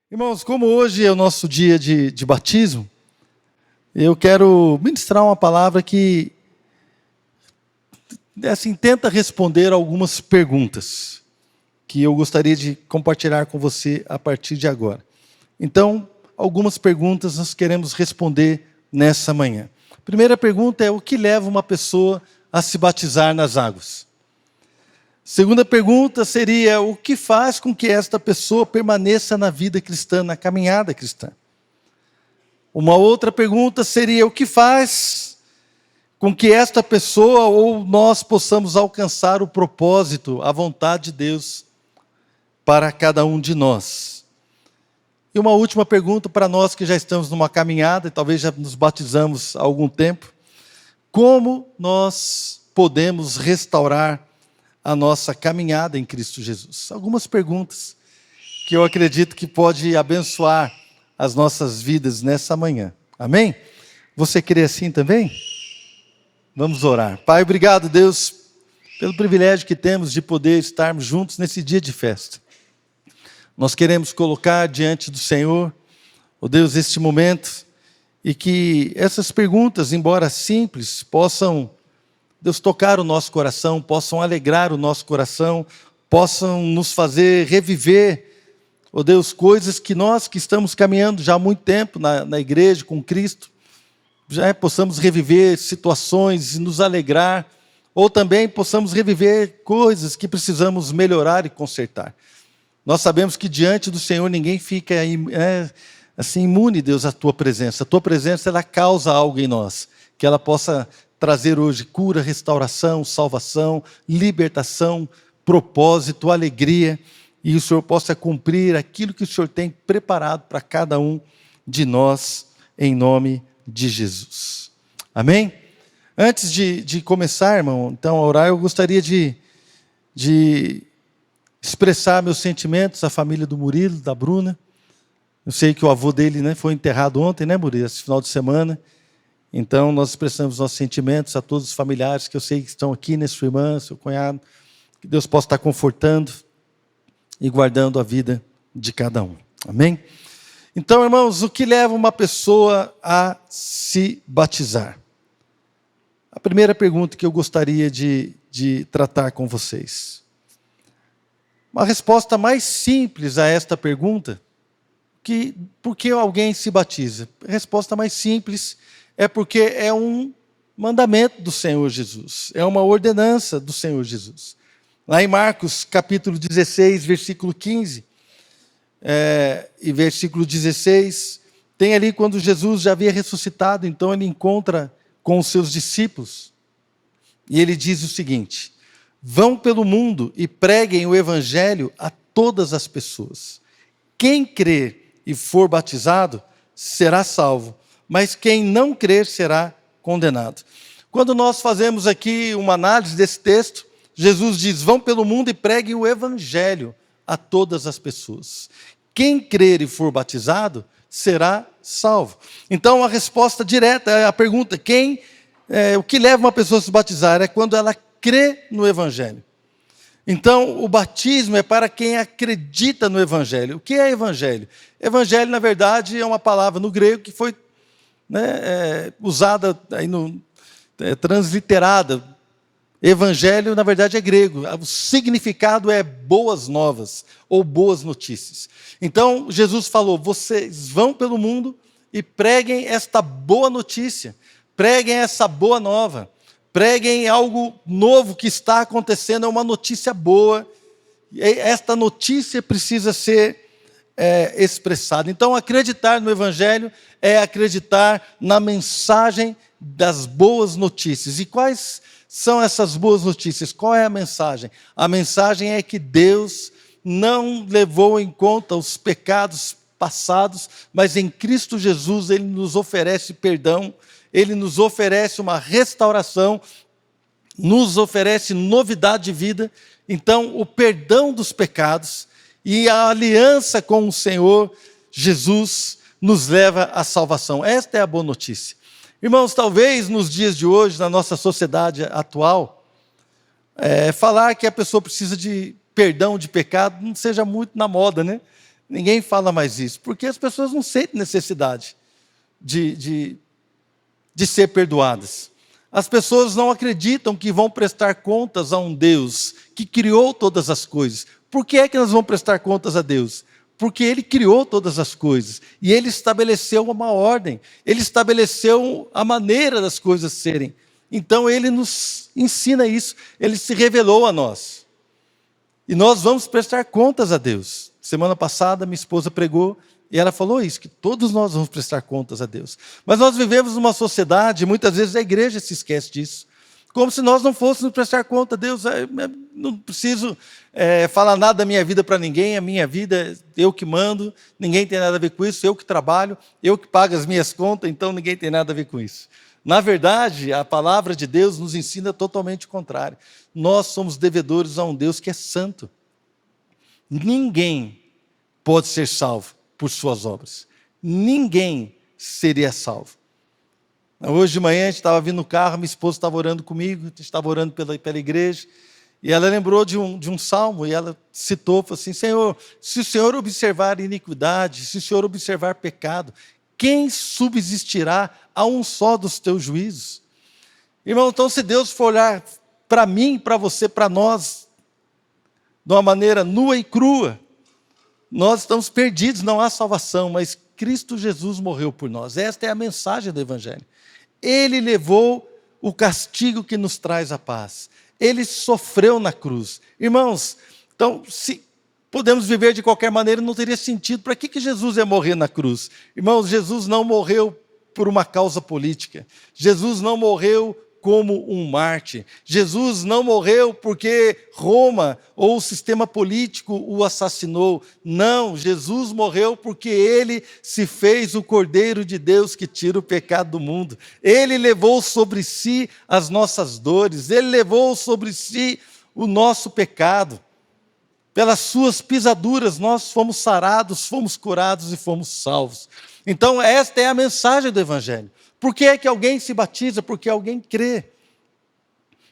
Irmãos, como hoje é o nosso dia de batismo, eu quero ministrar uma palavra que assim, tenta responder algumas perguntas que eu gostaria de compartilhar com você a partir de agora. Então, algumas perguntas nós queremos responder nessa manhã. A primeira pergunta é: o que leva uma pessoa a se batizar nas águas? Segunda pergunta seria: o que faz com que esta pessoa permaneça na vida cristã, na caminhada cristã? Uma outra pergunta seria: o que faz com que esta pessoa ou nós possamos alcançar o propósito, a vontade de Deus para cada um de nós? E uma última pergunta para nós que já estamos numa caminhada, e talvez já nos batizamos há algum tempo: como nós podemos restaurar a nossa caminhada em Cristo Jesus? Algumas perguntas que eu acredito que pode abençoar as nossas vidas nessa manhã. Amém? Você crê assim também? Vamos orar. Pai, obrigado, Deus, pelo privilégio que temos de poder estarmos juntos nesse dia de festa. Nós queremos colocar diante do Senhor, ó Deus, este momento, e que essas perguntas, embora simples, possam, Deus, tocar o nosso coração, possam alegrar o nosso coração, possam nos fazer reviver, ó Deus, coisas que nós que estamos caminhando já há muito tempo na igreja com Cristo, já possamos reviver situações e nos alegrar, ou também possamos reviver coisas que precisamos melhorar e consertar. Nós sabemos que diante do Senhor ninguém fica assim imune, Deus, à Tua presença. A Tua presença, ela causa algo em nós, que ela possa trazer hoje cura, restauração, salvação, libertação, propósito, alegria, e o Senhor possa cumprir aquilo que o Senhor tem preparado para cada um de nós, em nome de Jesus. Amém? Antes de começar, irmão, então, a orar, eu gostaria de expressar meus sentimentos à família do Murilo, da Bruna. Eu sei que o avô dele, foi enterrado ontem, Murilo, esse final de semana. Então, nós expressamos nossos sentimentos a todos os familiares que eu sei que estão aqui, sua irmã, seu cunhado. Que Deus possa estar confortando e guardando a vida de cada um. Amém? Então, irmãos, o que leva uma pessoa a se batizar? A primeira pergunta que eu gostaria de tratar com vocês. Uma resposta mais simples a esta pergunta: por que alguém se batiza? A resposta mais simples é porque é um mandamento do Senhor Jesus, é uma ordenança do Senhor Jesus. Lá em Marcos, capítulo 16, versículo 15, e versículo 16, tem ali quando Jesus já havia ressuscitado, então ele encontra com os seus discípulos, e ele diz o seguinte: vão pelo mundo e preguem o evangelho a todas as pessoas. Quem crer e for batizado será salvo, mas quem não crer será condenado. Quando nós fazemos aqui uma análise desse texto, Jesus diz: vão pelo mundo e preguem o evangelho a todas as pessoas. Quem crer e for batizado será salvo. Então a resposta direta é a pergunta: o que leva uma pessoa a se batizar? É quando ela crê no evangelho. Então o batismo é para quem acredita no evangelho. O que é evangelho? Evangelho, na verdade, é uma palavra no grego que foi usada aí transliterada. Evangelho, na verdade, é grego. O significado é boas novas ou boas notícias. Então, Jesus falou: vocês vão pelo mundo e preguem esta boa notícia, preguem essa boa nova, preguem algo novo que está acontecendo, é uma notícia boa. E esta notícia precisa ser expressada. Então, acreditar no Evangelho é acreditar na mensagem das boas notícias. E quais são essas boas notícias? Qual é a mensagem? A mensagem é que Deus não levou em conta os pecados passados, mas em Cristo Jesus Ele nos oferece perdão, Ele nos oferece uma restauração, nos oferece novidade de vida. Então, o perdão dos pecados e a aliança com o Senhor Jesus nos leva à salvação. Esta é a boa notícia. Irmãos, talvez nos dias de hoje, na nossa sociedade atual, falar que a pessoa precisa de perdão de pecado não seja muito na moda, Ninguém fala mais isso, porque as pessoas não sentem necessidade de ser perdoadas. As pessoas não acreditam que vão prestar contas a um Deus que criou todas as coisas. Por que é que nós vamos prestar contas a Deus? Porque Ele criou todas as coisas e Ele estabeleceu uma ordem, Ele estabeleceu a maneira das coisas serem. Então Ele nos ensina isso, Ele se revelou a nós. E nós vamos prestar contas a Deus. Semana passada minha esposa pregou e ela falou isso, que todos nós vamos prestar contas a Deus. Mas nós vivemos numa sociedade, muitas vezes a igreja se esquece disso. Como se nós não fôssemos prestar conta a Deus. Não preciso falar nada da minha vida para ninguém, a minha vida eu que mando, ninguém tem nada a ver com isso, eu que trabalho, eu que pago as minhas contas, então ninguém tem nada a ver com isso. Na verdade, a palavra de Deus nos ensina totalmente o contrário. Nós somos devedores a um Deus que é santo. Ninguém pode ser salvo por suas obras. Ninguém seria salvo. Hoje de manhã a gente estava vindo no carro, minha esposa estava orando comigo, a gente estava orando pela igreja, e ela lembrou de um salmo, e ela citou, falou assim: Senhor, se o Senhor observar iniquidade, se o Senhor observar pecado, quem subsistirá a um só dos teus juízos? Irmão, então se Deus for olhar para mim, para você, para nós, de uma maneira nua e crua, nós estamos perdidos, não há salvação, mas Cristo Jesus morreu por nós. Esta é a mensagem do Evangelho. Ele levou o castigo que nos traz a paz. Ele sofreu na cruz. Irmãos, então, se podemos viver de qualquer maneira, não teria sentido. Para que Jesus ia morrer na cruz? Irmãos, Jesus não morreu por uma causa política. Jesus não morreu como um mártir. Jesus não morreu porque Roma ou o sistema político o assassinou. Não, Jesus morreu porque Ele se fez o Cordeiro de Deus que tira o pecado do mundo. Ele levou sobre si as nossas dores, Ele levou sobre si o nosso pecado. Pelas suas pisaduras nós fomos sarados, fomos curados e fomos salvos. Então esta é a mensagem do Evangelho. Por que é que alguém se batiza? Porque alguém crê.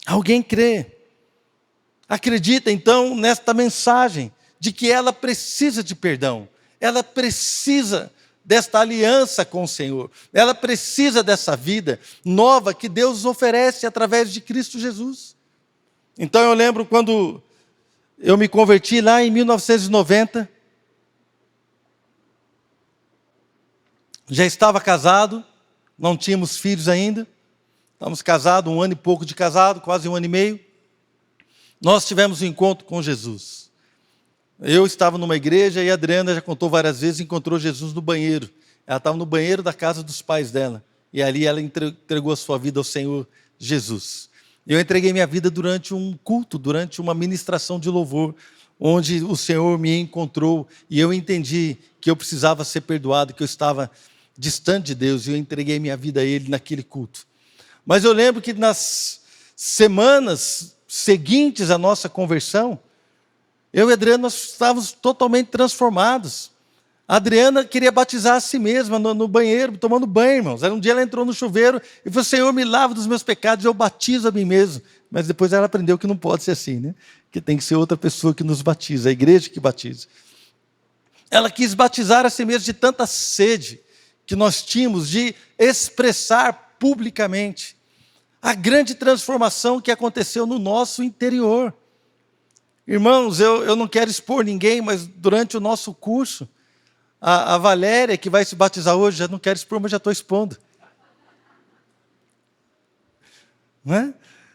Alguém crê. Acredita então nesta mensagem de que ela precisa de perdão. Ela precisa desta aliança com o Senhor. Ela precisa dessa vida nova que Deus oferece através de Cristo Jesus. Então eu lembro quando eu me converti lá em 1990. Já estava casado. Não tínhamos filhos ainda, estávamos casados, 1 ano e pouco de casado, quase 1 ano e meio. Nós tivemos um encontro com Jesus. Eu estava numa igreja e a Adriana já contou várias vezes, encontrou Jesus no banheiro. Ela estava no banheiro da casa dos pais dela, e ali ela entregou a sua vida ao Senhor Jesus. Eu entreguei minha vida durante um culto, durante uma ministração de louvor, onde o Senhor me encontrou, e eu entendi que eu precisava ser perdoado, que eu estava distante de Deus, e eu entreguei minha vida a Ele naquele culto. Mas eu lembro que nas semanas seguintes à nossa conversão, eu e a Adriana, nós estávamos totalmente transformados. A Adriana queria batizar a si mesma no banheiro, tomando banho, irmãos. Um dia ela entrou no chuveiro e falou: Senhor, me lava dos meus pecados, eu batizo a mim mesmo. Mas depois ela aprendeu que não pode ser assim, né? Que tem que ser outra pessoa que nos batiza, a igreja que batiza. Ela quis batizar a si mesma de tanta sede que nós tínhamos de expressar publicamente a grande transformação que aconteceu no nosso interior. Irmãos, eu não quero expor ninguém, mas durante o nosso curso, a Valéria, que vai se batizar hoje, já não quero expor, mas já estou expondo. Não é?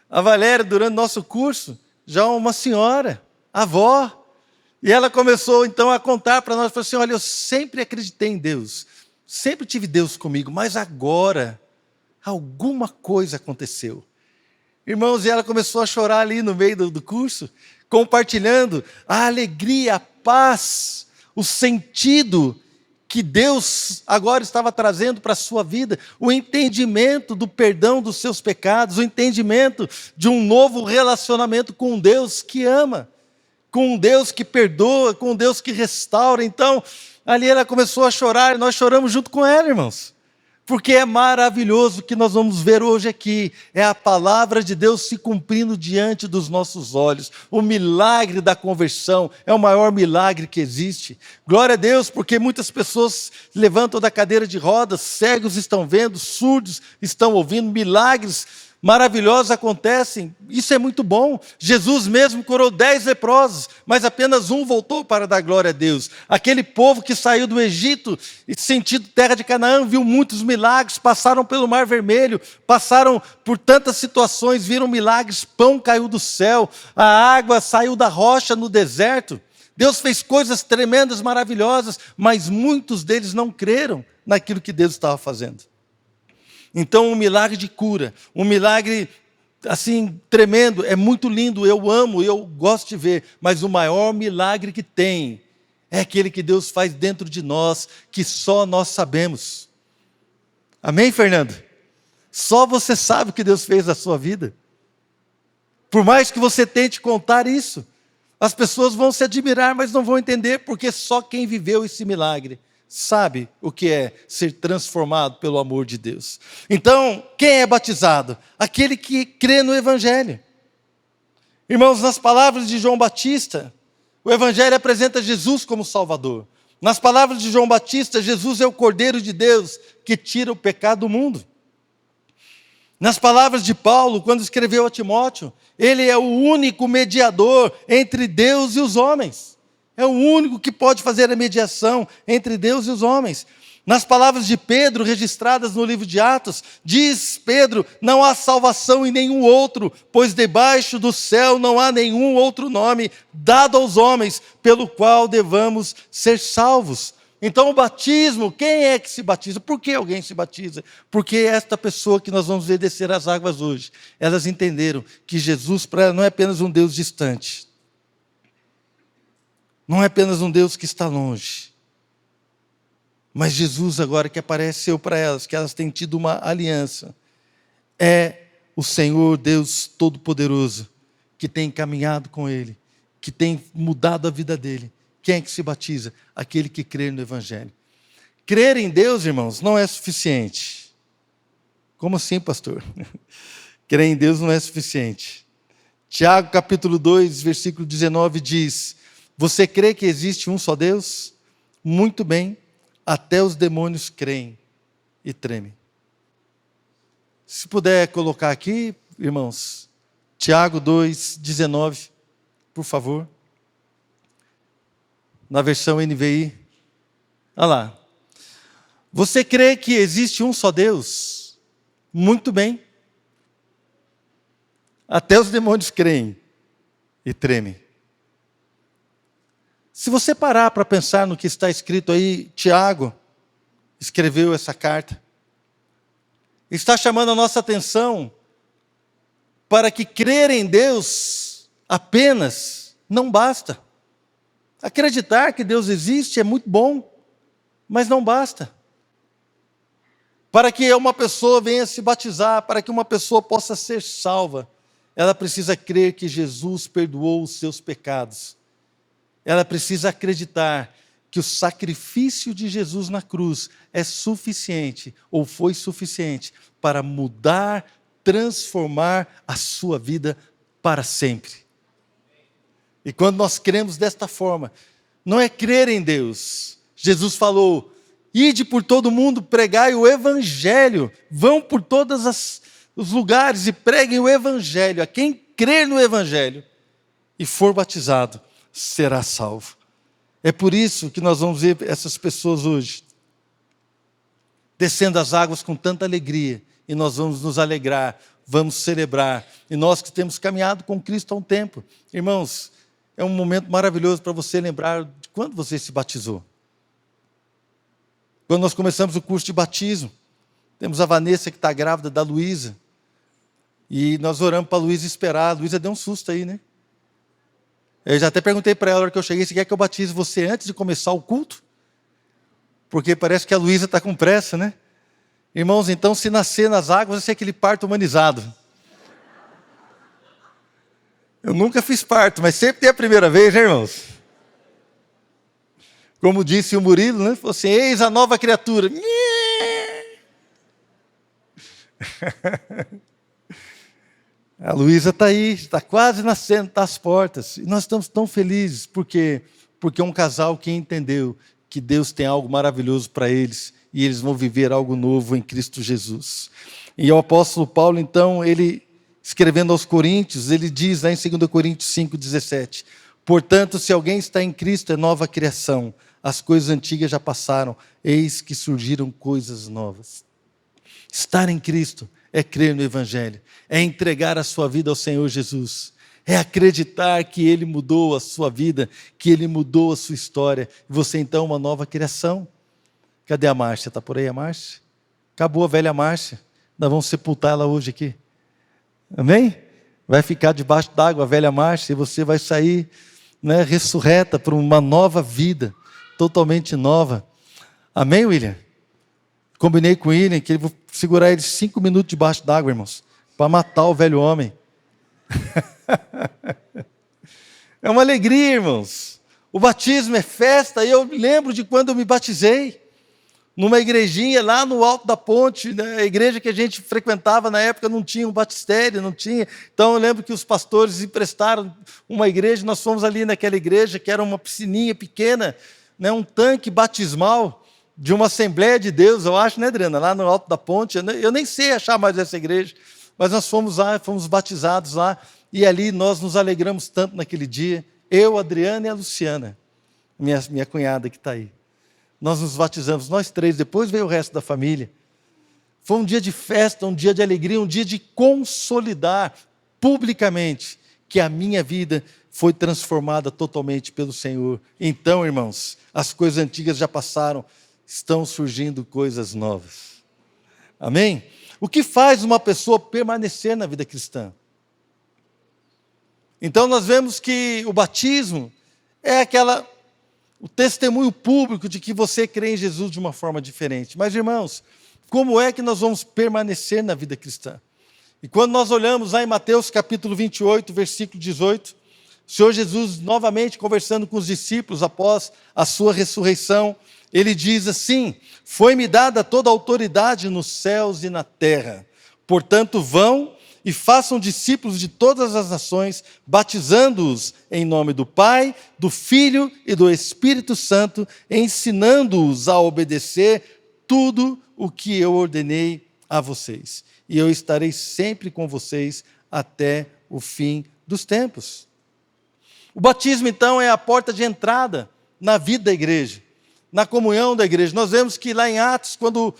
A Valéria, durante o nosso curso, já uma senhora, avó, e ela começou então a contar para nós, falou assim: olha, eu sempre acreditei em Deus, sempre tive Deus comigo, mas agora alguma coisa aconteceu. Irmãos, e ela começou a chorar ali no meio do curso, compartilhando a alegria, a paz, o sentido que Deus agora estava trazendo para a sua vida, o entendimento do perdão dos seus pecados, o entendimento de um novo relacionamento com um Deus que ama, com um Deus que perdoa, com um Deus que restaura. Então, ali ela começou a chorar e nós choramos junto com ela, irmãos. Porque é maravilhoso o que nós vamos ver hoje aqui. É a palavra de Deus se cumprindo diante dos nossos olhos. O milagre da conversão é o maior milagre que existe. Glória a Deus, porque muitas pessoas levantam da cadeira de rodas, cegos estão vendo, surdos estão ouvindo, milagres maravilhosos acontecem. Isso é muito bom. Jesus mesmo curou 10 leprosos, mas apenas um voltou para dar glória a Deus. Aquele povo que saiu do Egito, sentido terra de Canaã, viu muitos milagres, passaram pelo Mar Vermelho, passaram por tantas situações, viram milagres, pão caiu do céu, a água saiu da rocha no deserto. Deus fez coisas tremendas, maravilhosas, mas muitos deles não creram naquilo que Deus estava fazendo. Então, um milagre de cura, um milagre assim tremendo, é muito lindo, eu amo, eu gosto de ver, mas o maior milagre que tem é aquele que Deus faz dentro de nós, que só nós sabemos. Amém, Fernando? Só você sabe o que Deus fez na sua vida. Por mais que você tente contar isso, as pessoas vão se admirar, mas não vão entender, porque só quem viveu esse milagre sabe o que é ser transformado pelo amor de Deus. Então, quem é batizado? Aquele que crê no Evangelho. Irmãos, nas palavras de João Batista, o Evangelho apresenta Jesus como Salvador. Nas palavras de João Batista, Jesus é o Cordeiro de Deus que tira o pecado do mundo. Nas palavras de Paulo, quando escreveu a Timóteo, ele é o único mediador entre Deus e os homens. É o único que pode fazer a mediação entre Deus e os homens. Nas palavras de Pedro, registradas no livro de Atos, diz Pedro: não há salvação em nenhum outro, pois debaixo do céu não há nenhum outro nome dado aos homens, pelo qual devamos ser salvos. Então o batismo, quem é que se batiza? Por que alguém se batiza? Porque esta pessoa que nós vamos ver descer as águas hoje, elas entenderam que Jesus para ela não é apenas um Deus distante, não é apenas um Deus que está longe, mas Jesus agora que apareceu para elas, que elas têm tido uma aliança, é o Senhor Deus Todo-Poderoso, que tem caminhado com Ele, que tem mudado a vida dele. Quem é que se batiza? Aquele que crê no Evangelho. Crer em Deus, irmãos, não é suficiente. Como assim, pastor? Crer em Deus não é suficiente. Tiago capítulo 2, versículo 19 diz: você crê que existe um só Deus? Muito bem, até os demônios creem e tremem. Se puder colocar aqui, irmãos, Tiago 2, 19, por favor. Na versão NVI. Olha lá. Você crê que existe um só Deus? Muito bem. Até os demônios creem e tremem. Se você parar para pensar no que está escrito aí, Tiago escreveu essa carta. Está chamando a nossa atenção para que crer em Deus apenas não basta. Acreditar que Deus existe é muito bom, mas não basta. Para que uma pessoa venha se batizar, para que uma pessoa possa ser salva, ela precisa crer que Jesus perdoou os seus pecados. Ela precisa acreditar que o sacrifício de Jesus na cruz é suficiente, ou foi suficiente, para mudar, transformar a sua vida para sempre. E quando nós cremos desta forma, não é crer em Deus. Jesus falou: ide por todo mundo, pregai o Evangelho. Vão por todos os lugares e preguem o Evangelho. A quem crer no Evangelho e for batizado, será salvo. É por isso que nós vamos ver essas pessoas hoje, descendo as águas com tanta alegria. E nós vamos nos alegrar, vamos celebrar. E nós que temos caminhado com Cristo há um tempo, irmãos, é um momento maravilhoso para você lembrar de quando você se batizou. Quando nós começamos o curso de batismo, temos a Vanessa que está grávida da Luísa, e nós oramos para a Luísa esperar. A Luísa deu um susto aí, né? Eu já até perguntei para ela na hora que eu cheguei: você quer que eu batize você antes de começar o culto? Porque parece que a Luísa está com pressa, né? Irmãos, então se nascer nas águas, vai ser aquele parto humanizado. Eu nunca fiz parto, mas sempre tem a primeira vez, né, irmãos? Como disse o Murilo, né? Falou assim: eis a nova criatura. A Luísa está aí, está quase nascendo, está às portas. E nós estamos tão felizes, porque é um casal que entendeu que Deus tem algo maravilhoso para eles, e eles vão viver algo novo em Cristo Jesus. E o apóstolo Paulo, então, ele, escrevendo aos Coríntios, ele diz lá em 2 Coríntios 5,17, portanto, se alguém está em Cristo, é nova criação. As coisas antigas já passaram, eis que surgiram coisas novas. Estar em Cristo é crer no Evangelho, é entregar a sua vida ao Senhor Jesus, é acreditar que Ele mudou a sua vida, que Ele mudou a sua história, e você então é uma nova criação. Cadê a Márcia? Está por aí a Márcia? Acabou a velha Márcia, nós vamos sepultar ela hoje aqui, amém? Vai ficar debaixo d'água a velha Márcia, e você vai sair, né, ressurreta para uma nova vida, totalmente nova, amém, William? Combinei com o William que eu vou segurar ele 5 minutos debaixo d'água, irmãos, para matar o velho homem. É uma alegria, irmãos. O batismo é festa, e eu lembro de quando eu me batizei, numa igrejinha lá no alto da ponte, né? A igreja que a gente frequentava na época não tinha um batistério, não tinha. Então eu lembro que os pastores emprestaram uma igreja, nós fomos ali naquela igreja, que era uma piscininha pequena, né? Um tanque batismal, de uma Assembleia de Deus, eu acho, né, Adriana? Lá no alto da ponte, eu nem sei achar mais essa igreja, mas nós fomos lá, fomos batizados lá, e ali nós nos alegramos tanto naquele dia, eu, a Adriana e a Luciana, minha cunhada que está aí. Nós nos batizamos, nós três, depois veio o resto da família. Foi um dia de festa, um dia de alegria, um dia de consolidar publicamente que a minha vida foi transformada totalmente pelo Senhor. Então, irmãos, as coisas antigas já passaram, estão surgindo coisas novas. Amém? O que faz uma pessoa permanecer na vida cristã? Então nós vemos que o batismo é o testemunho público de que você crê em Jesus de uma forma diferente. Mas, irmãos, como é que nós vamos permanecer na vida cristã? E quando nós olhamos lá em Mateus capítulo 28, versículo 18, o Senhor Jesus, novamente conversando com os discípulos após a sua ressurreição, ele diz assim, foi-me dada toda a autoridade nos céus e na terra. Portanto, vão e façam discípulos de todas as nações, batizando-os em nome do Pai, do Filho e do Espírito Santo, ensinando-os a obedecer tudo o que eu ordenei a vocês. E eu estarei sempre com vocês até o fim dos tempos. O batismo, então, é a porta de entrada na vida da igreja, na comunhão da igreja. Nós vemos que lá em Atos, quando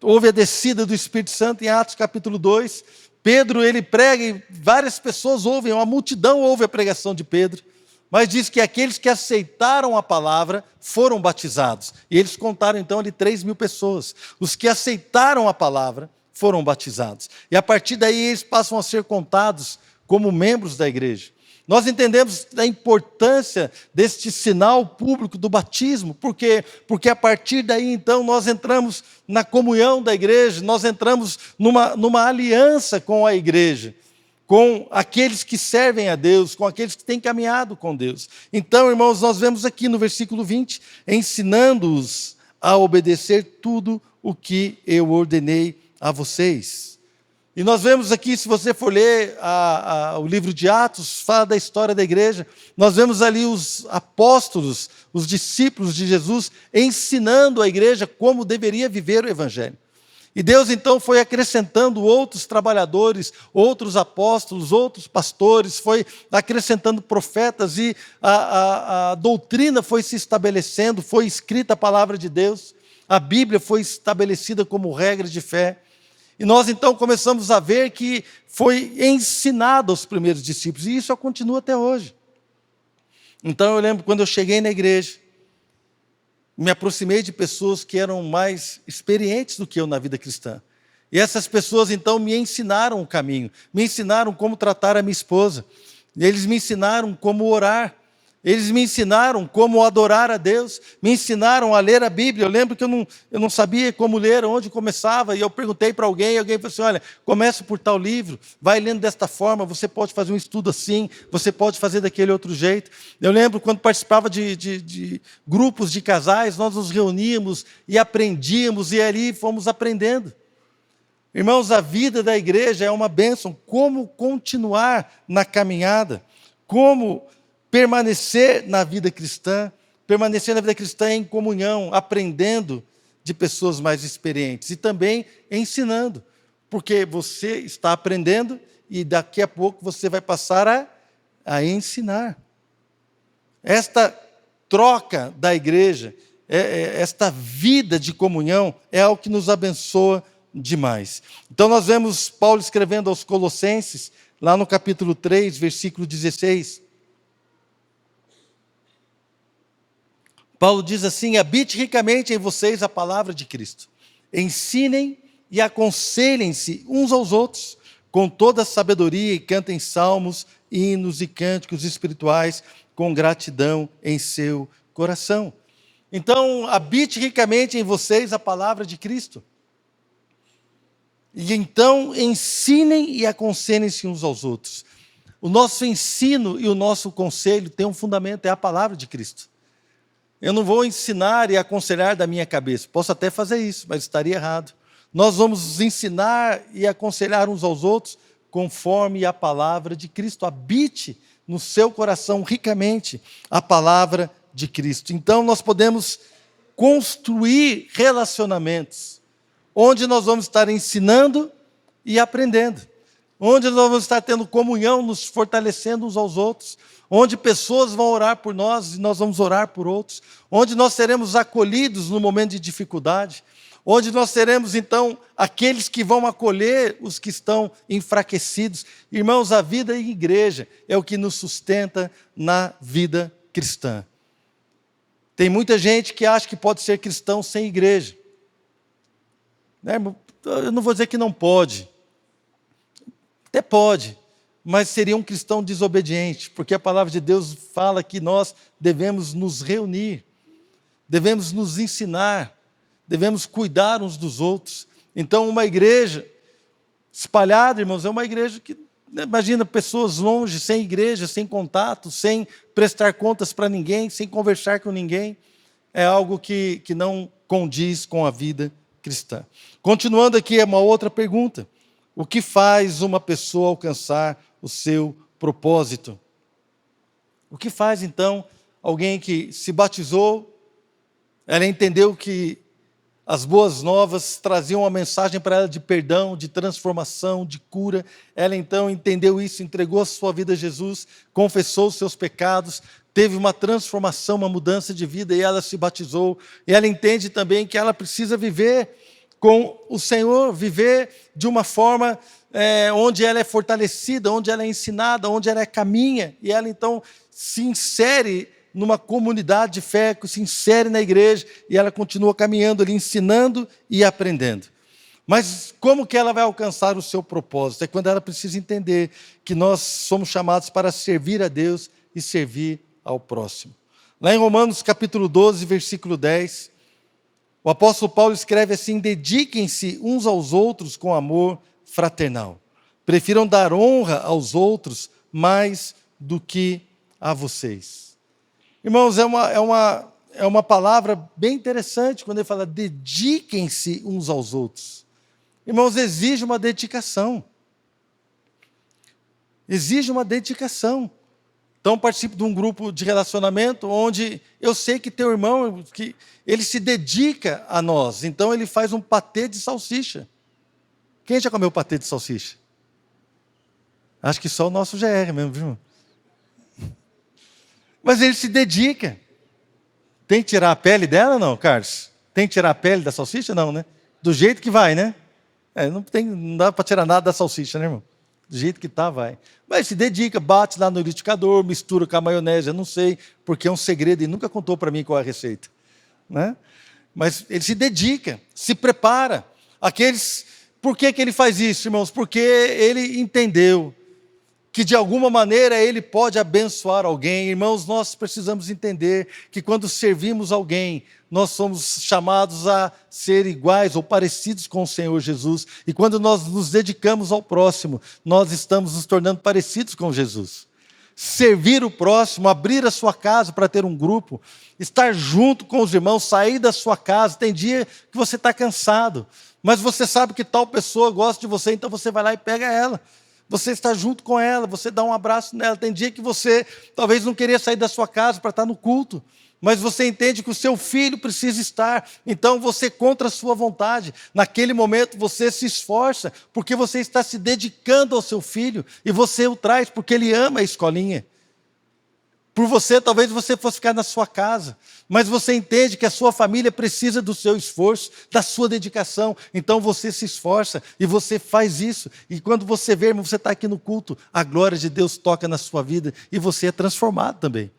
houve a descida do Espírito Santo, em Atos capítulo 2, Pedro, ele prega e várias pessoas ouvem, uma multidão ouve a pregação de Pedro, mas diz que aqueles que aceitaram a palavra foram batizados. E eles contaram então ali 3.000 pessoas. Os que aceitaram a palavra foram batizados. E a partir daí eles passam a ser contados como membros da igreja. Nós entendemos a importância deste sinal público do batismo, porque a partir daí, então, nós entramos na comunhão da igreja, nós entramos numa aliança com a igreja, com aqueles que servem a Deus, com aqueles que têm caminhado com Deus. Então, irmãos, nós vemos aqui no versículo 20, ensinando-os a obedecer tudo o que eu ordenei a vocês. E nós vemos aqui, se você for ler o livro de Atos, fala da história da igreja, nós vemos ali os apóstolos, os discípulos de Jesus, ensinando a igreja como deveria viver o evangelho. E Deus então foi acrescentando outros trabalhadores, outros apóstolos, outros pastores, foi acrescentando profetas e a doutrina foi se estabelecendo, foi escrita a palavra de Deus, a Bíblia foi estabelecida como regra de fé. E nós então começamos a ver que foi ensinado aos primeiros discípulos, e isso continua até hoje. Então eu lembro quando eu cheguei na igreja, me aproximei de pessoas que eram mais experientes do que eu na vida cristã. E essas pessoas então me ensinaram o caminho, me ensinaram como tratar a minha esposa, eles me ensinaram como orar, eles me ensinaram como adorar a Deus, me ensinaram a ler a Bíblia. Eu lembro que eu não sabia como ler, onde começava, e eu perguntei para alguém falou assim, olha, começa por tal livro, vai lendo desta forma, você pode fazer um estudo assim, você pode fazer daquele outro jeito. Eu lembro quando participava de grupos de casais, nós nos reuníamos e aprendíamos, e ali fomos aprendendo. Irmãos, a vida da igreja é uma bênção. Como continuar na caminhada? Como permanecer na vida cristã? Permanecer na vida cristã em comunhão, aprendendo de pessoas mais experientes e também ensinando, porque você está aprendendo e daqui a pouco você vai passar a ensinar. Esta troca da igreja, esta vida de comunhão é algo que nos abençoa demais. Então nós vemos Paulo escrevendo aos Colossenses, lá no capítulo 3, versículo 16. Paulo diz assim: habite ricamente em vocês a palavra de Cristo. Ensinem e aconselhem-se uns aos outros, com toda a sabedoria, e cantem salmos, hinos e cânticos espirituais, com gratidão em seu coração. Então, habite ricamente em vocês a palavra de Cristo. E então, ensinem e aconselhem-se uns aos outros. O nosso ensino e o nosso conselho tem um fundamento, é a palavra de Cristo. Eu não vou ensinar e aconselhar da minha cabeça. Posso até fazer isso, mas estaria errado. Nós vamos ensinar e aconselhar uns aos outros conforme a palavra de Cristo. Habite no seu coração ricamente a palavra de Cristo. Então nós podemos construir relacionamentos onde nós vamos estar ensinando e aprendendo, onde nós vamos estar tendo comunhão, nos fortalecendo uns aos outros, onde pessoas vão orar por nós e nós vamos orar por outros, onde nós seremos acolhidos no momento de dificuldade, onde nós seremos, então, aqueles que vão acolher os que estão enfraquecidos. Irmãos, a vida em igreja é o que nos sustenta na vida cristã. Tem muita gente que acha que pode ser cristão sem igreja. Eu não vou dizer que não pode. Até pode, mas seria um cristão desobediente, porque a palavra de Deus fala que nós devemos nos reunir, devemos nos ensinar, devemos cuidar uns dos outros. Então, uma igreja espalhada, irmãos, é uma igreja que, imagina, pessoas longe, sem igreja, sem contato, sem prestar contas para ninguém, sem conversar com ninguém, é algo que não condiz com a vida cristã. Continuando aqui, é uma outra pergunta. O que faz uma pessoa alcançar o seu propósito? O que faz, então, alguém que se batizou, ela entendeu que as boas novas traziam uma mensagem para ela de perdão, de transformação, de cura. Ela então entendeu isso, entregou a sua vida a Jesus, confessou os seus pecados, teve uma transformação, uma mudança de vida e ela se batizou. E ela entende também que ela precisa viver com o Senhor, viver de uma forma onde ela é fortalecida, onde ela é ensinada, onde ela caminha. E ela então se insere numa comunidade de fé, que se insere na igreja, e ela continua caminhando ali, ensinando e aprendendo. Mas como que ela vai alcançar o seu propósito? É quando ela precisa entender que nós somos chamados para servir a Deus e servir ao próximo. Lá em Romanos capítulo 12, versículo 10, o apóstolo Paulo escreve assim: dediquem-se uns aos outros com amor fraternal. Prefiram dar honra aos outros mais do que a vocês. Irmãos, é uma palavra bem interessante quando ele fala dediquem-se uns aos outros. Irmãos, exige uma dedicação. Exige uma dedicação. Então, participo de um grupo de relacionamento onde eu sei que teu irmão, que ele se dedica a nós. Então, ele faz um patê de salsicha. Quem já comeu patê de salsicha? Acho que só o nosso GR mesmo, viu? Mas ele se dedica. Tem que tirar a pele dela, não, Carlos? Tem que tirar a pele da salsicha? Não, né? Do jeito que vai, né? Não dá para tirar nada da salsicha, né, irmão? Do jeito que tá, vai. Mas se dedica, bate lá no liquidificador, mistura com a maionese, eu não sei, porque é um segredo e nunca contou para mim qual é a receita. Né? Mas ele se dedica, se prepara. Por que ele faz isso, irmãos? Porque ele entendeu que de alguma maneira ele pode abençoar alguém. Irmãos, nós precisamos entender que quando servimos alguém, nós somos chamados a ser iguais ou parecidos com o Senhor Jesus. E quando nós nos dedicamos ao próximo, nós estamos nos tornando parecidos com Jesus. servir o próximo, abrir a sua casa para ter um grupo, estar junto com os irmãos, sair da sua casa. Tem dia que você está cansado, mas você sabe que tal pessoa gosta de você, então você vai lá e pega ela. Você está junto com ela, você dá um abraço nela. Tem dia que você talvez não queria sair da sua casa para estar no culto, mas você entende que o seu filho precisa estar, então você, contra a sua vontade, naquele momento você se esforça, porque você está se dedicando ao seu filho, e você o traz porque ele ama a escolinha. Por você, talvez você fosse ficar na sua casa, mas você entende que a sua família precisa do seu esforço, da sua dedicação, então você se esforça e você faz isso, e quando você vê, irmão, você está aqui no culto, a glória de Deus toca na sua vida, e você é transformado também.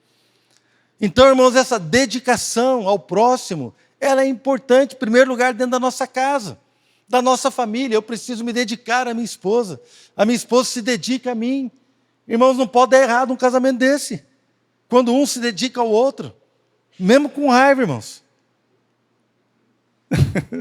Então, irmãos, essa dedicação ao próximo, ela é importante, em primeiro lugar, dentro da nossa casa, da nossa família. Eu preciso me dedicar à minha esposa, a minha esposa se dedica a mim. Irmãos, não pode dar errado um casamento desse, quando um se dedica ao outro, mesmo com raiva, irmãos.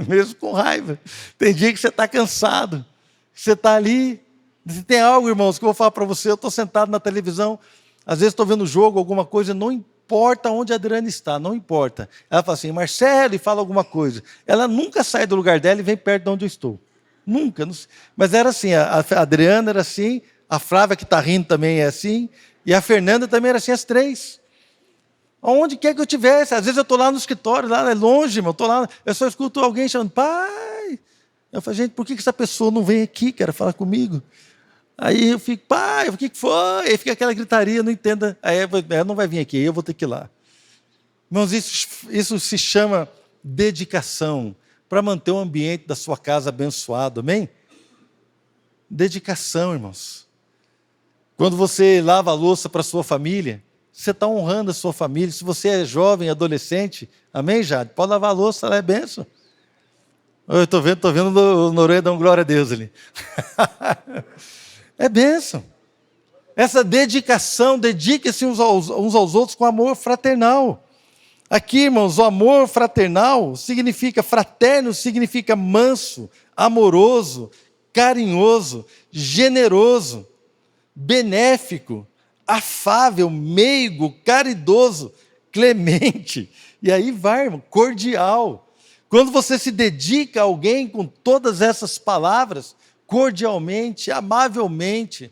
Mesmo com raiva. Tem dia que você está cansado, você está ali. Se tem algo, irmãos, que eu vou falar para você, eu estou sentado na televisão, às vezes estou vendo o jogo, alguma coisa, não importa onde a Adriana está, não importa. Ela fala assim, Marcelo, e fala alguma coisa. Ela nunca sai do lugar dela e vem perto de onde eu estou. Nunca. Mas era assim, a Adriana era assim, a Flávia que está rindo também é assim, e a Fernanda também era assim, as três. Aonde quer que eu tivesse, às vezes eu estou lá no escritório, lá é longe, irmão, estou lá, eu só escuto alguém chamando, pai. Eu falo, gente, por que essa pessoa não vem aqui, quer falar comigo? Aí eu fico, pai, o que foi? Aí fica aquela gritaria, não entenda. Aí ela não vai vir aqui, aí eu vou ter que ir lá. Irmãos, isso se chama dedicação, para manter o ambiente da sua casa abençoado, amém? Dedicação, irmãos. Quando você lava a louça para a sua família, você está honrando a sua família. Se você é jovem, adolescente, amém, Jade? Pode lavar a louça, ela é bênção. Eu estou vendo o Noronha dando glória a Deus ali. É bênção. Essa dedicação, dedique-se uns aos outros com amor fraternal. Aqui, irmãos, o amor fraternal significa, fraterno significa manso, amoroso, carinhoso, generoso, benéfico, afável, meigo, caridoso, clemente. E aí vai, irmão, cordial. Quando você se dedica a alguém com todas essas palavras, cordialmente, amavelmente,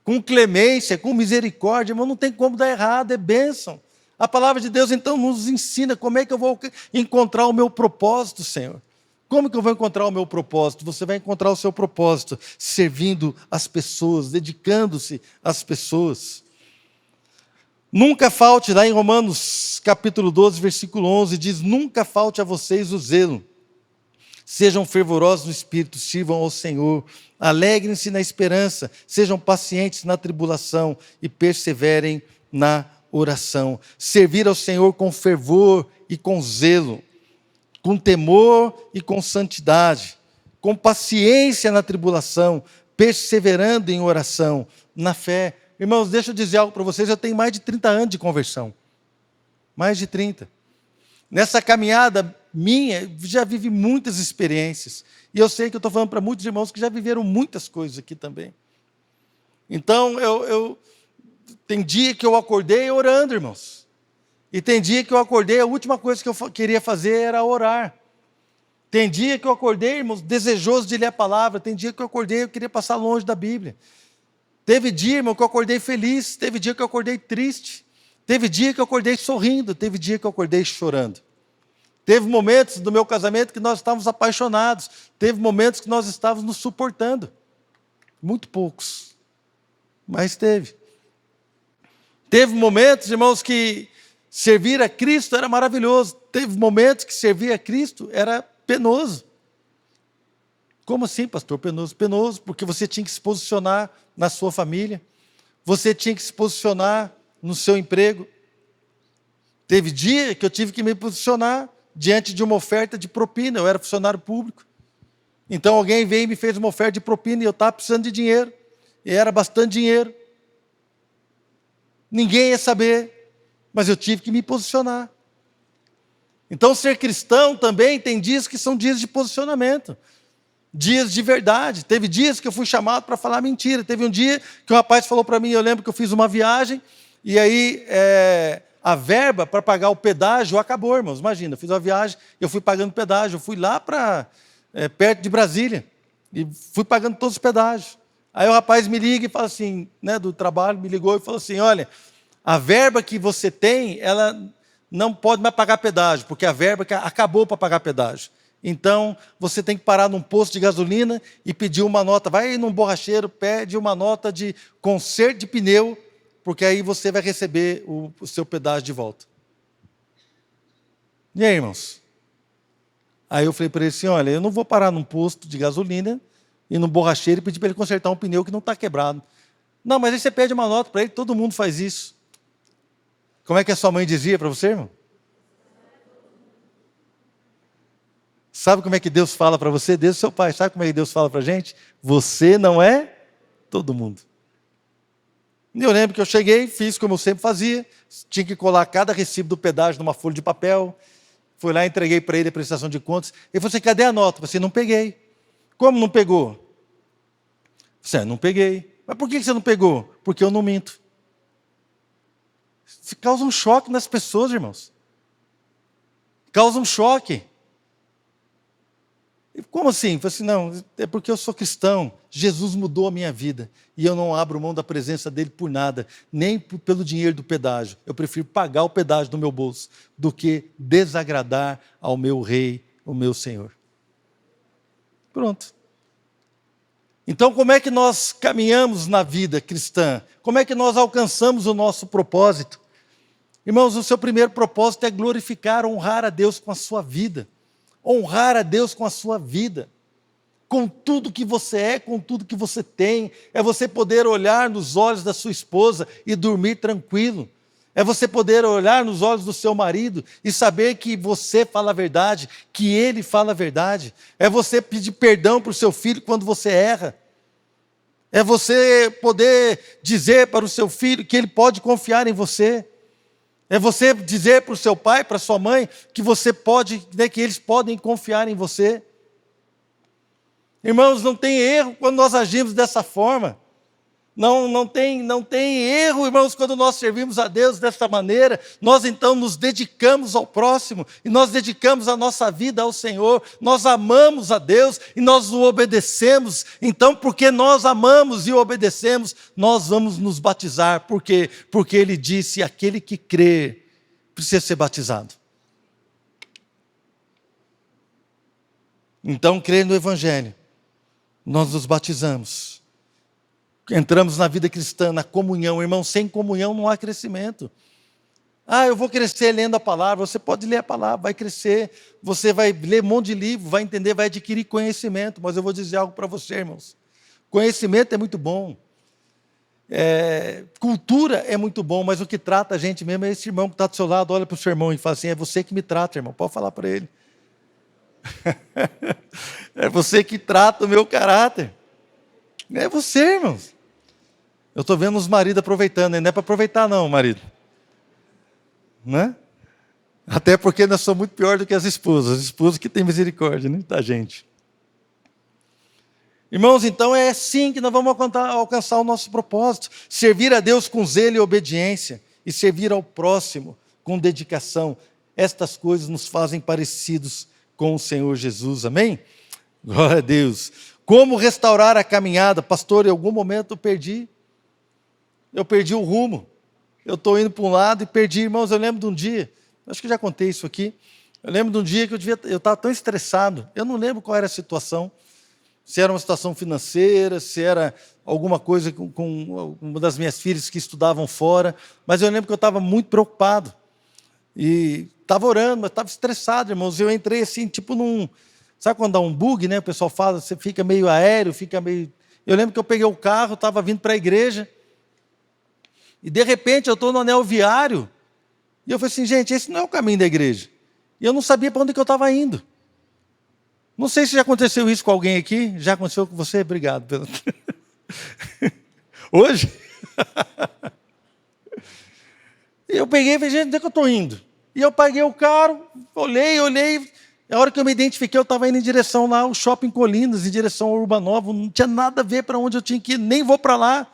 com clemência, com misericórdia, irmão, não tem como dar errado, é bênção. A palavra de Deus, então, nos ensina como é que eu vou encontrar o meu propósito, Senhor. Como que eu vou encontrar o meu propósito? Você vai encontrar o seu propósito servindo as pessoas, dedicando-se às pessoas. Nunca falte, lá em Romanos capítulo 12, versículo 11, diz, nunca falte a vocês o zelo. Sejam fervorosos no Espírito, sirvam ao Senhor, alegrem-se na esperança, sejam pacientes na tribulação e perseverem na oração. Servir ao Senhor com fervor e com zelo, com temor e com santidade, com paciência na tribulação, perseverando em oração, na fé. Irmãos, deixa eu dizer algo para vocês, eu tenho mais de 30 anos de conversão. Mais de 30. Nessa caminhada minha, já vivi muitas experiências. E eu sei que eu estou falando para muitos irmãos que já viveram muitas coisas aqui também. Então, tem dia que eu acordei orando, irmãos. E tem dia que eu acordei, a última coisa que eu queria fazer era orar. Tem dia que eu acordei, irmãos, desejoso de ler a palavra. Tem dia que eu acordei, eu queria passar longe da Bíblia. Teve dia, irmão, que eu acordei feliz. Teve dia que eu acordei triste. Teve dia que eu acordei sorrindo. Teve dia que eu acordei chorando. Teve momentos do meu casamento que nós estávamos apaixonados. Teve momentos que nós estávamos nos suportando. Muito poucos. Mas teve. Teve momentos, irmãos, que servir a Cristo era maravilhoso. Teve momentos que servir a Cristo era penoso. Como assim, pastor? Penoso? Penoso, porque você tinha que se posicionar na sua família. Você tinha que se posicionar no seu emprego. Teve dia que eu tive que me posicionar diante de uma oferta de propina. Eu era funcionário público. Então alguém veio e me fez uma oferta de propina e eu estava precisando de dinheiro. E era bastante dinheiro. Ninguém ia saber, mas eu tive que me posicionar. Então ser cristão também tem dias que são dias de posicionamento. dias de verdade. Teve dias que eu fui chamado para falar mentira. Teve um dia que um rapaz falou para mim, eu lembro que eu fiz uma viagem, e aí a verba para pagar o pedágio acabou, irmãos. Imagina, eu fiz uma viagem, eu fui pagando pedágio, eu fui lá para perto de Brasília, e fui pagando todos os pedágios. Aí o rapaz me liga e fala assim, né, do trabalho, me ligou e falou assim, olha, a verba que você tem, ela não pode mais pagar pedágio, porque a verba acabou para pagar pedágio. Então, você tem que parar num posto de gasolina e pedir uma nota. Vai num borracheiro, pede uma nota de conserto de pneu, porque aí você vai receber o seu pedágio de volta. E aí, irmãos? Aí eu falei para ele assim, olha, eu não vou parar num posto de gasolina e num borracheiro e pedir para ele consertar um pneu que não está quebrado. Não, mas aí você pede uma nota para ele, todo mundo faz isso. Como é que a sua mãe dizia para você, irmão? Sabe como é que Deus fala para você? Desde o seu pai. Sabe como é que Deus fala para a gente? Você não é todo mundo. E eu lembro que eu cheguei, fiz como eu sempre fazia. Tinha que colar cada recibo do pedágio numa folha de papel. Fui lá, entreguei para ele a prestação de contas. Ele falou assim, cadê a nota? Eu falei assim, não peguei. Como não pegou? Você não peguei. Mas por que você não pegou? Porque eu não minto. Isso causa um choque nas pessoas, irmãos. Causa um choque. Como assim? Eu falei assim, não, é porque eu sou cristão, Jesus mudou a minha vida, e eu não abro mão da presença dele por nada, nem pelo dinheiro do pedágio. Eu prefiro pagar o pedágio do meu bolso, do que desagradar ao meu rei, o meu Senhor. Pronto. Então, como é que nós caminhamos na vida cristã? Como é que nós alcançamos o nosso propósito? Irmãos, o seu primeiro propósito é glorificar, honrar a Deus com a sua vida. Honrar a Deus com a sua vida, com tudo que você é, com tudo que você tem. É você poder olhar nos olhos da sua esposa e dormir tranquilo. É você poder olhar nos olhos do seu marido e saber que você fala a verdade, que ele fala a verdade. É você pedir perdão para o seu filho quando você erra. É você poder dizer para o seu filho que ele pode confiar em você. É você dizer para o seu pai, para a sua mãe, que você pode, né, que eles podem confiar em você. Irmãos, não tem erro quando nós agimos dessa forma. Não tem erro, irmãos, quando nós servimos a Deus dessa maneira. Nós então nos dedicamos ao próximo e nós dedicamos a nossa vida ao Senhor. Nós amamos a Deus e nós o obedecemos. Então, porque nós amamos e o obedecemos, nós vamos nos batizar. Por quê? Porque Ele disse, aquele que crê precisa ser batizado. Então, crê no Evangelho. Nós nos batizamos. Entramos na vida cristã, na comunhão. Irmão, sem comunhão não há crescimento. Eu vou crescer lendo a palavra. Você pode ler a palavra, vai crescer. Você vai ler um monte de livro, vai entender, vai adquirir conhecimento. Mas eu vou dizer algo para você, irmãos. Conhecimento é muito bom. Cultura é muito bom, mas o que trata a gente mesmo é esse irmão que está do seu lado, olha para o seu irmão e fala assim, é você que me trata, irmão. Pode falar para ele. É você que trata o meu caráter. É você, irmãos. Eu estou vendo os maridos aproveitando, não é para aproveitar não, marido. Né? Até porque nós somos muito pior do que as esposas que têm misericórdia, né, da gente. Irmãos, então é assim que nós vamos alcançar o nosso propósito. Servir a Deus com zelo e obediência, e servir ao próximo com dedicação. Estas coisas nos fazem parecidos com o Senhor Jesus, amém? Glória a Deus. Como restaurar a caminhada? Pastor, em algum momento eu perdi o rumo. Eu estou indo para um lado e perdi. Irmãos, eu lembro de um dia, acho que já contei isso aqui, eu lembro de um dia que eu estava tão estressado, eu não lembro qual era a situação, se era uma situação financeira, se era alguma coisa com uma das minhas filhas que estudavam fora, mas eu lembro que eu estava muito preocupado, e estava orando, mas estava estressado, irmãos. Eu entrei assim, tipo num... Sabe quando dá um bug, né? O pessoal fala, você fica meio aéreo, fica meio... Eu lembro que eu peguei o carro, estava vindo para a igreja, e de repente eu estou no anel viário, e eu falei assim, gente, esse não é o caminho da igreja. E eu não sabia para onde que eu estava indo. Não sei se já aconteceu isso com alguém aqui. Já aconteceu com você? Obrigado. Hoje? E eu peguei e falei, gente, onde é que eu estou indo? E eu paguei o carro, olhei. A hora que eu me identifiquei, eu estava indo em direção lá ao Shopping Colinas, em direção ao Urbanovo, não tinha nada a ver para onde eu tinha que ir, nem vou para lá.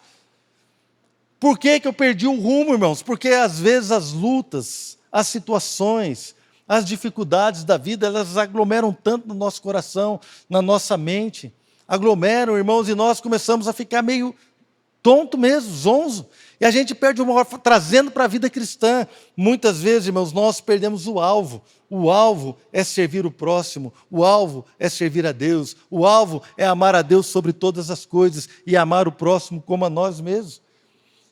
Por que eu perdi o rumo, irmãos? Porque às vezes as lutas, as situações, as dificuldades da vida, elas aglomeram tanto no nosso coração, na nossa mente, aglomeram, irmãos, e nós começamos a ficar meio tonto mesmo, zonzo, e a gente perde uma hora, trazendo para a vida cristã. Muitas vezes, irmãos, nós perdemos o alvo. O alvo é servir o próximo, o alvo é servir a Deus, o alvo é amar a Deus sobre todas as coisas e amar o próximo como a nós mesmos.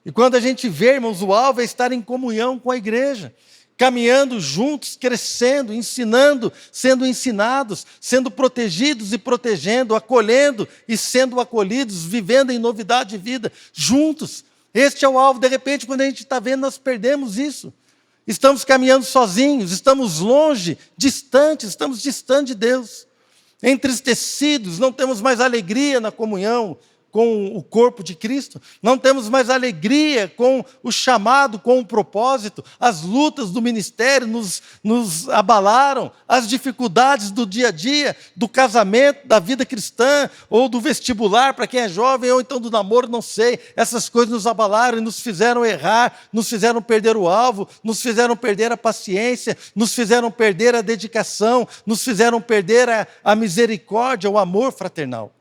E quando a gente vê, irmãos, o alvo é estar em comunhão com a igreja, caminhando juntos, crescendo, ensinando, sendo ensinados, sendo protegidos e protegendo, acolhendo e sendo acolhidos, vivendo em novidade de vida, juntos. Este é o alvo. De repente, quando a gente está vendo, nós perdemos isso. Estamos caminhando sozinhos, estamos longe, distantes, estamos distantes de Deus. Entristecidos, não temos mais alegria na comunhão com o corpo de Cristo, não temos mais alegria com o chamado, com o propósito. As lutas do ministério nos abalaram, as dificuldades do dia a dia, do casamento, da vida cristã, ou do vestibular para quem é jovem, ou então do namoro, não sei. Essas coisas nos abalaram e nos fizeram errar, nos fizeram perder o alvo, nos fizeram perder a paciência, nos fizeram perder a dedicação, nos fizeram perder a misericórdia, o amor fraternal.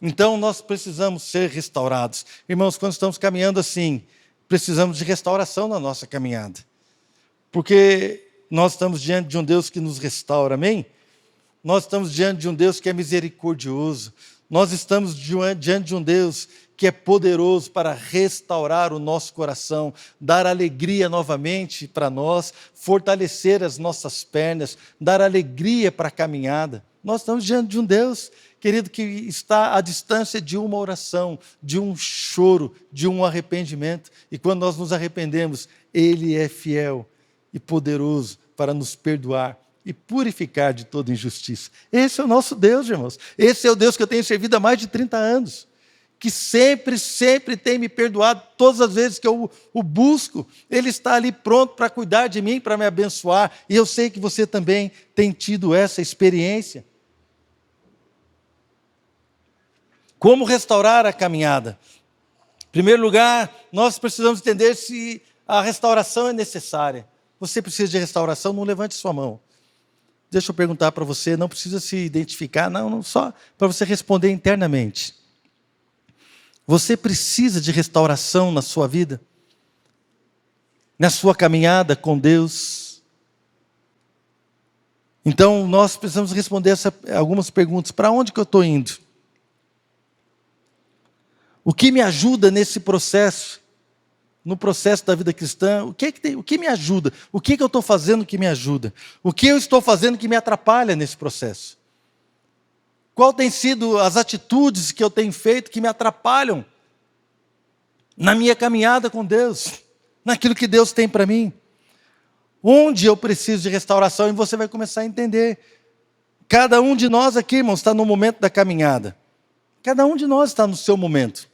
Então, nós precisamos ser restaurados. Irmãos, quando estamos caminhando assim, precisamos de restauração na nossa caminhada. Porque nós estamos diante de um Deus que nos restaura, amém? Nós estamos diante de um Deus que é misericordioso. Nós estamos diante de um Deus que é poderoso para restaurar o nosso coração, dar alegria novamente para nós, fortalecer as nossas pernas, dar alegria para a caminhada. Nós estamos diante de um Deus, querido, que está à distância de uma oração, de um choro, de um arrependimento. E quando nós nos arrependemos, Ele é fiel e poderoso para nos perdoar e purificar de toda injustiça. Esse é o nosso Deus, irmãos. Esse é o Deus que eu tenho servido há mais de 30 anos. Que sempre tem me perdoado, todas as vezes que eu o busco. Ele está ali pronto para cuidar de mim, para me abençoar. E eu sei que você também tem tido essa experiência. Como restaurar a caminhada? Em primeiro lugar, nós precisamos entender se a restauração é necessária. Você precisa de restauração, não levante sua mão. Deixa eu perguntar para você, não precisa se identificar, não só para você responder internamente. Você precisa de restauração na sua vida? Na sua caminhada com Deus? Então, nós precisamos responder algumas perguntas. Para onde que eu estou indo? O que me ajuda nesse processo? No processo da vida cristã, o que me ajuda? O que eu estou fazendo que me ajuda? O que eu estou fazendo que me atrapalha nesse processo? Qual tem sido as atitudes que eu tenho feito que me atrapalham na minha caminhada com Deus, naquilo que Deus tem para mim? Onde eu preciso de restauração? E você vai começar a entender. Cada um de nós aqui, irmãos, está no momento da caminhada. Cada um de nós está no seu momento.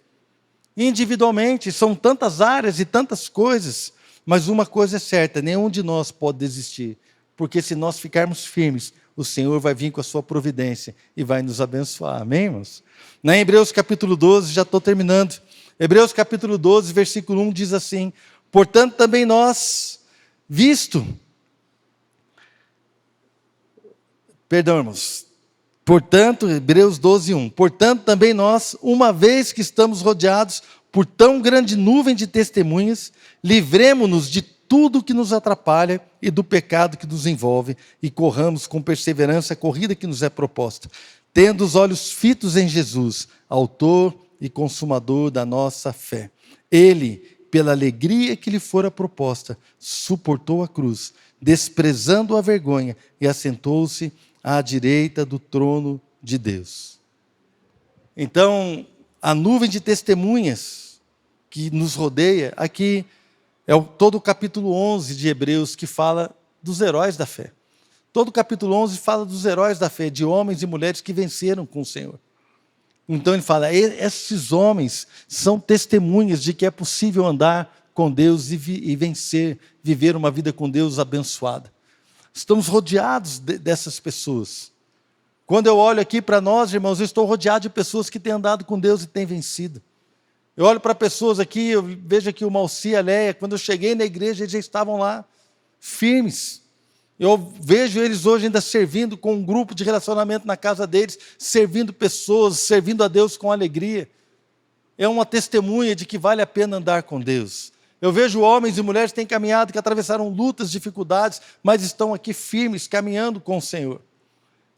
Individualmente, são tantas áreas e tantas coisas, mas uma coisa é certa, nenhum de nós pode desistir, porque se nós ficarmos firmes, o Senhor vai vir com a sua providência e vai nos abençoar, amém, irmãos? Na Hebreus capítulo 12, já estou terminando, Hebreus capítulo 12, versículo 1 diz assim: portanto também nós, irmãos, portanto, Hebreus 12, 1. Portanto, também nós, uma vez que estamos rodeados por tão grande nuvem de testemunhas, livremo-nos de tudo que nos atrapalha e do pecado que nos envolve, e corramos com perseverança a corrida que nos é proposta, tendo os olhos fitos em Jesus, autor e consumador da nossa fé. Ele, pela alegria que lhe fora proposta, suportou a cruz, desprezando a vergonha, e assentou-se à direita do trono de Deus. Então, a nuvem de testemunhas que nos rodeia, aqui é todo o capítulo 11 de Hebreus que fala dos heróis da fé. Todo o capítulo 11 fala dos heróis da fé, de homens e mulheres que venceram com o Senhor. Então ele fala, esses homens são testemunhas de que é possível andar com Deus e vencer, viver uma vida com Deus abençoada. Estamos rodeados dessas pessoas. Quando eu olho aqui para nós, irmãos, eu estou rodeado de pessoas que têm andado com Deus e têm vencido. Eu olho para pessoas aqui, eu vejo aqui o Malci e a Leia, quando eu cheguei na igreja, eles já estavam lá, firmes. Eu vejo eles hoje ainda servindo com um grupo de relacionamento na casa deles, servindo pessoas, servindo a Deus com alegria. É uma testemunha de que vale a pena andar com Deus. Eu vejo homens e mulheres que têm caminhado, que atravessaram lutas, dificuldades, mas estão aqui firmes, caminhando com o Senhor.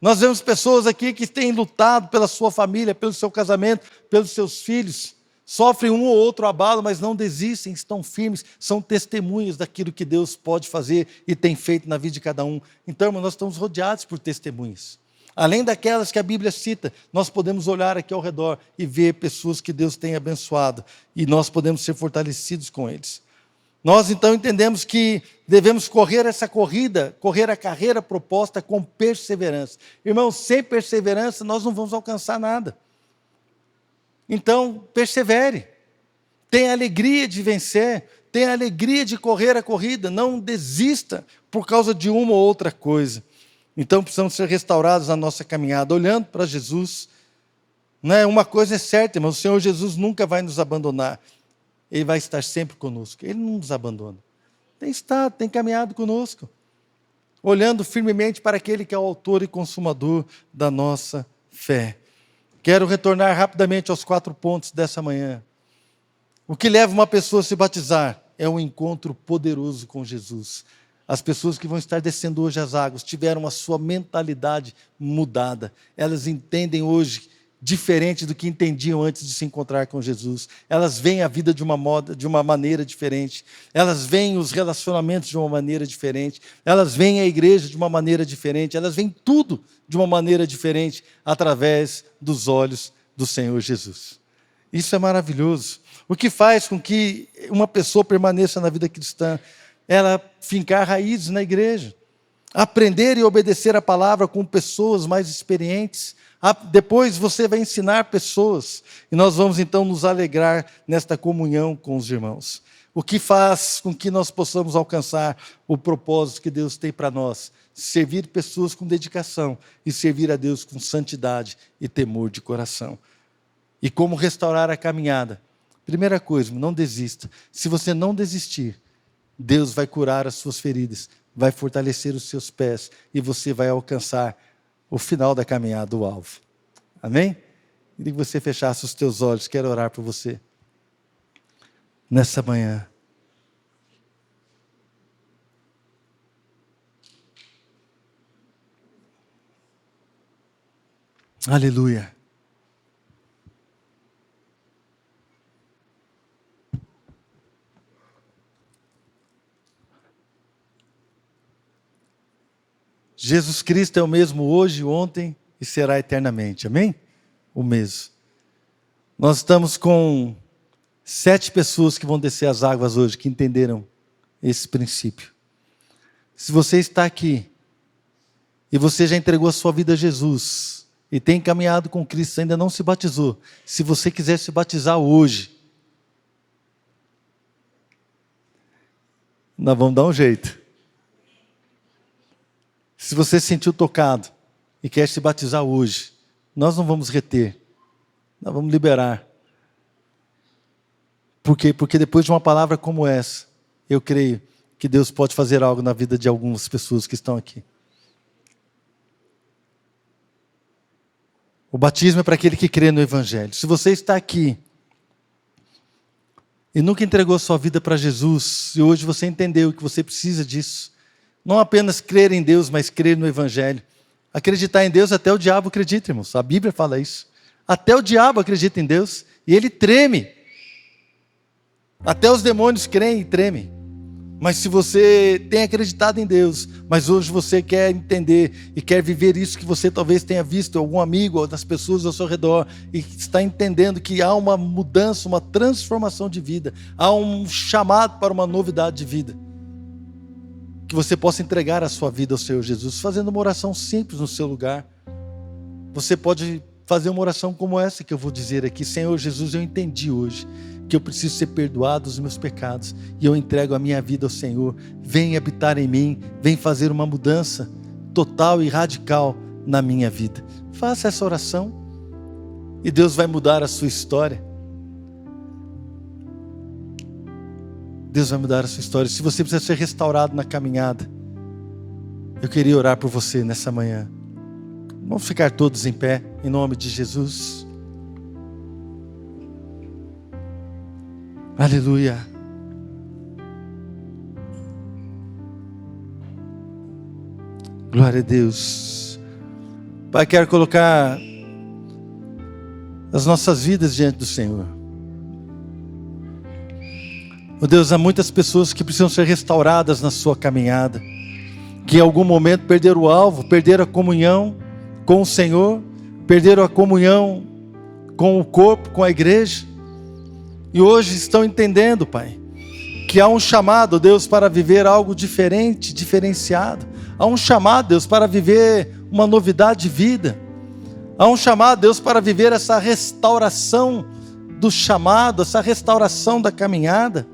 Nós vemos pessoas aqui que têm lutado pela sua família, pelo seu casamento, pelos seus filhos. Sofrem um ou outro abalo, mas não desistem, estão firmes, são testemunhas daquilo que Deus pode fazer e tem feito na vida de cada um. Então, irmão, nós estamos rodeados por testemunhas. Além daquelas que a Bíblia cita, nós podemos olhar aqui ao redor e ver pessoas que Deus tem abençoado, e nós podemos ser fortalecidos com eles. Nós então entendemos que devemos correr essa corrida, correr a carreira proposta com perseverança. Irmãos, sem perseverança nós não vamos alcançar nada. Então, persevere. Tenha alegria de vencer, tenha alegria de correr a corrida, não desista por causa de uma ou outra coisa. Então precisamos ser restaurados na nossa caminhada, olhando para Jesus. Né? Uma coisa é certa, irmão, o Senhor Jesus nunca vai nos abandonar. Ele vai estar sempre conosco. Ele não nos abandona. Tem estado, tem caminhado conosco. Olhando firmemente para aquele que é o autor e consumador da nossa fé. Quero retornar rapidamente aos 4 pontos dessa manhã. O que leva uma pessoa a se batizar é um encontro poderoso com Jesus. As pessoas que vão estar descendo hoje as águas tiveram a sua mentalidade mudada. Elas entendem hoje diferente do que entendiam antes de se encontrar com Jesus. Elas veem a vida de uma maneira diferente. Elas veem os relacionamentos de uma maneira diferente. Elas veem a igreja de uma maneira diferente. Elas veem tudo de uma maneira diferente através dos olhos do Senhor Jesus. Isso é maravilhoso. O que faz com que uma pessoa permaneça na vida cristã? Ela fincar raízes na igreja, aprender e obedecer a palavra com pessoas mais experientes. Depois você vai ensinar pessoas, e nós vamos então nos alegrar nesta comunhão com os irmãos. O que faz com que nós possamos alcançar o propósito que Deus tem para nós? Servir pessoas com dedicação e servir a Deus com santidade e temor de coração. E como restaurar a caminhada? Primeira coisa, não desista. Se você não desistir, Deus vai curar as suas feridas, vai fortalecer os seus pés e você vai alcançar o final da caminhada, o alvo. Amém? Queria que você fechasse os teus olhos, quero orar por você. Nessa manhã. Aleluia. Jesus Cristo é o mesmo hoje, ontem e será eternamente. Amém? O mesmo. Nós estamos com 7 pessoas que vão descer as águas hoje, que entenderam esse princípio. Se você está aqui e você já entregou a sua vida a Jesus e tem caminhado com Cristo, ainda não se batizou, se você quiser se batizar hoje, nós vamos dar um jeito. Se você se sentiu tocado e quer se batizar hoje, nós não vamos reter, nós vamos liberar. Por quê? Porque depois de uma palavra como essa, eu creio que Deus pode fazer algo na vida de algumas pessoas que estão aqui. O batismo é para aquele que crê no Evangelho. Se você está aqui e nunca entregou sua vida para Jesus, e hoje você entendeu que você precisa disso, não apenas crer em Deus, mas crer no Evangelho. Acreditar em Deus, até o diabo acredita, irmãos. A Bíblia fala isso. Até o diabo acredita em Deus e ele treme. Até os demônios creem e tremem. Mas se você tem acreditado em Deus, mas hoje você quer entender e quer viver isso que você talvez tenha visto em algum amigo ou das pessoas ao seu redor, e está entendendo que há uma mudança, uma transformação de vida, há um chamado para uma novidade de vida, que você possa entregar a sua vida ao Senhor Jesus, fazendo uma oração simples no seu lugar. Você pode fazer uma oração como essa que eu vou dizer aqui. Senhor Jesus, eu entendi hoje que eu preciso ser perdoado dos meus pecados, e eu entrego a minha vida ao Senhor. Vem habitar em mim, vem fazer uma mudança total e radical na minha vida. Faça essa oração e Deus vai mudar a sua história. Deus vai mudar a sua história. Se você precisa ser restaurado na caminhada, eu queria orar por você nessa manhã. Vamos ficar todos em pé, em nome de Jesus. Aleluia. Glória a Deus. Pai, quero colocar as nossas vidas diante do Senhor. Oh Deus, há muitas pessoas que precisam ser restauradas na sua caminhada, que em algum momento perderam o alvo, perderam a comunhão com o Senhor, perderam a comunhão com o corpo, com a igreja, e hoje estão entendendo, Pai, que há um chamado, Deus, para viver algo diferente, diferenciado. Há um chamado, Deus, para viver uma novidade de vida. Há um chamado, Deus, para viver essa restauração do chamado, essa restauração da caminhada.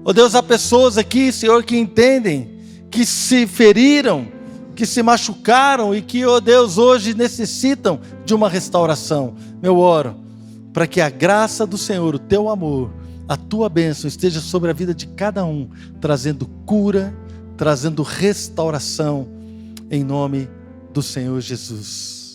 Oh Deus, há pessoas aqui, Senhor, que entendem, que se feriram, que se machucaram e que, oh Deus, hoje necessitam de uma restauração. Eu oro para que a graça do Senhor, o teu amor, a tua bênção esteja sobre a vida de cada um, trazendo cura, trazendo restauração, em nome do Senhor Jesus.